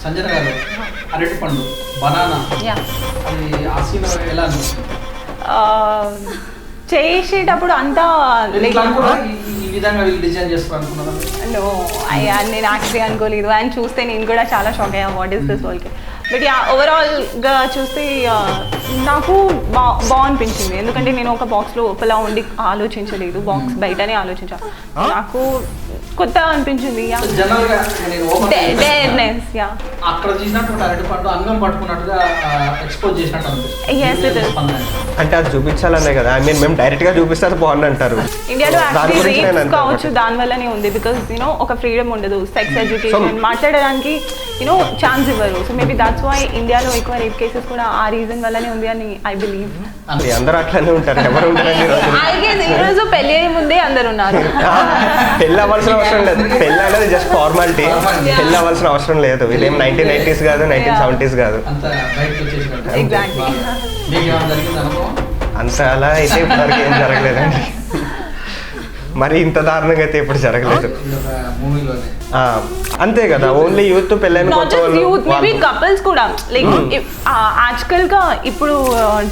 సంజన గారు అరటి పండు బనానా అది ఆ సీన్ ఎలా అనిపిస్తుంది? చేసేటప్పుడు అంతా ఈ విధంగా వీళ్ళు డిజైన్ చేస్తారు అనుకున్నారా? నో నేను యాక్చువల్లీ అనుకోలేదు. అండ్ చూస్తే నేను కూడా చాలా షాక్ అయ్యా, వాట్ ఈస్ దిస్ వాళ్ళకి. బట్ ఓవరాల్గా చూస్తే నాకు బాగనిపించింది. ఎందుకంటే నేను ఒక బాక్స్ లోపల ఉండి ఆలోచించలేదు, బాక్స్ బయటనే ఆలోచించాను. నాకు కొత్త అనిపించింది. అంటే అది చూపించాలనే కదా, ఐ మీన్ మేము డైరెక్ట్ గా చూపిస్తే అది బాగుంది అంటారు. ఇండియాలో కావచ్చు దాని వల్లనే ఉంది. బికాస్ యూనో ఒక ఫ్రీడమ్ ఉండదు, సెక్స్ ఎడ్యుకేషన్ మాట్లాడడానికి యూనో ఛాన్స్ ఇవ్వరు. సో మేబీ దాట్స్ వై ఇండియాలో ఎక్కువ రేప్ కేసెస్ కూడా ఆ రీజన్ వల్లనే ఉంది అని ఐ బిలీవ్. అందరూ అట్లానే ఉంటారు, ఎవరు ఈ రోజు పెళ్లి అయ్యే ముందే అందరు ఉన్నారు. పెళ్ళి అవ్వాల్సిన అవసరం లేదు, పెళ్ళి అనేది జస్ట్ ఫార్మాలిటీ, పెళ్ళి అవ్వాల్సిన అవసరం లేదు. ఇదేం 1990s కాదు, 1970s కాదు. అంత అలా అయితే ఇప్పటివరకు ఏం జరగలేదండి. మరి ఇంత దారుణంగా అయితే ఇప్పుడు జరగలేదు. అంతే కదా, ఓన్లీ యూత్ పెళ్ళైన కపుల్స్ కూడా లైక్ యాక్చువల్ గా ఇప్పుడు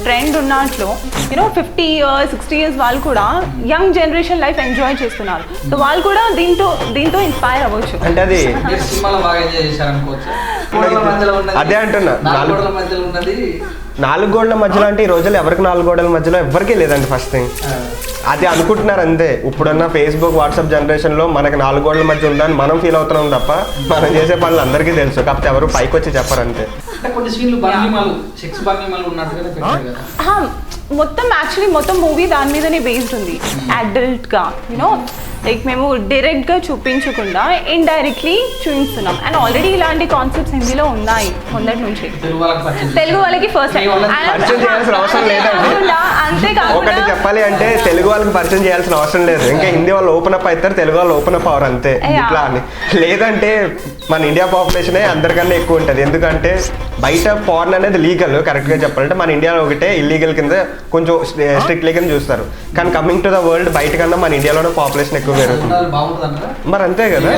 ట్రెండ్ ఉన్నట్లు యూనో 50 years 60 years వాళ్ళు కూడా యంగ్ జనరేషన్ లైఫ్ ఎంజాయ్ చేస్తున్నారు. సో వాళ్ళు కూడా దీంతో ఇన్స్పైర్ అవ్వచ్చు. అంటే అది అదే అంటున్నా, 4 గోడల మధ్యలో అంటే ఈ రోజుల్లో ఎవరికి 4 గోడల మధ్యలో ఎవరికీ లేదండి. ఫస్ట్ థింగ్ అది అనుకుంటున్నారు అంతే. ఇప్పుడున్న ఫేస్బుక్ వాట్సాప్ జనరేషన్ లో మనకి 4 గోడల మధ్య ఉందని మనం ఫీల్ అవుతున్నాం తప్ప మనం చేసే పనులు అందరికీ తెలుసు, కాకపోతే ఎవరు పైకి వచ్చి చెప్పరు అంతే. మొత్తం మూవీ దాని మీదనే బేస్డ్ ఉంది. అడల్ట్ గా యూనో లైక్ మేము డైరెక్ట్ గా చూపించకుండా ఇండైరెక్ట్లీ చూపిస్తున్నాం. అండ్ ఆల్రెడీ ఇలాంటి కాన్సెప్ట్స్ హిందీలో ఉన్నాయి మొదటి నుంచి. తెలుగు వాళ్ళకి ఫస్ట్ పరిచయం చేయాల్సిన అవసరం లేదండి. ఒకటి చెప్పాలి అంటే తెలుగు వాళ్ళకి పరిచయం చేయాల్సిన అవసరం లేదు. ఇంకా హిందీ వాళ్ళు ఓపెన్ అప్ అవుతారు, తెలుగు వాళ్ళు ఓపెన్ అప్ అవరు అంతే. ఇట్లా అని లేదంటే మన ఇండియా పాపులేషనే అందరికన్నా ఎక్కువ ఉంటుంది. ఎందుకంటే బయట ఫారెన్ అనేది లీగల్, కరెక్ట్గా చెప్పాలంటే మన ఇండియాలో ఒకటే ఇల్లీగల్ కింద కొంచెం స్ట్రిక్ట్లీ కింద చూస్తారు. కానీ కమింగ్ టు ద వరల్డ్ బయట కన్నా మన ఇండియాలోనే పాపులేషన్ ఎక్కువ పెరుగుతుంది. మరి అంతే కదా,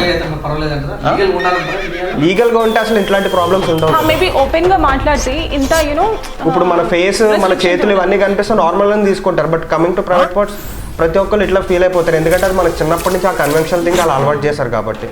లీగల్ గా ఉంటే అసలు ఇట్లాంటి ప్రాబ్లమ్స్ ఉండవు. మేబీ ఓపెన్ గా మాట్లాడితే ఇంత యూనో ఇప్పుడు మన ఫేస్ మన చేతులు ఇవన్నీ కనిపిస్తే నార్మల్ గా తీసుకుంటారు. But coming to private parts ప్రతి ఒక్కరు ఇట్లా ఫీల్ అయిపోతారు. ఎందుకంటే అది మనకు చిన్నప్పటి నుంచి ఆ కన్వెన్షనల్ థింగ్ అలా అలవాటు చేశారు కాబట్టి.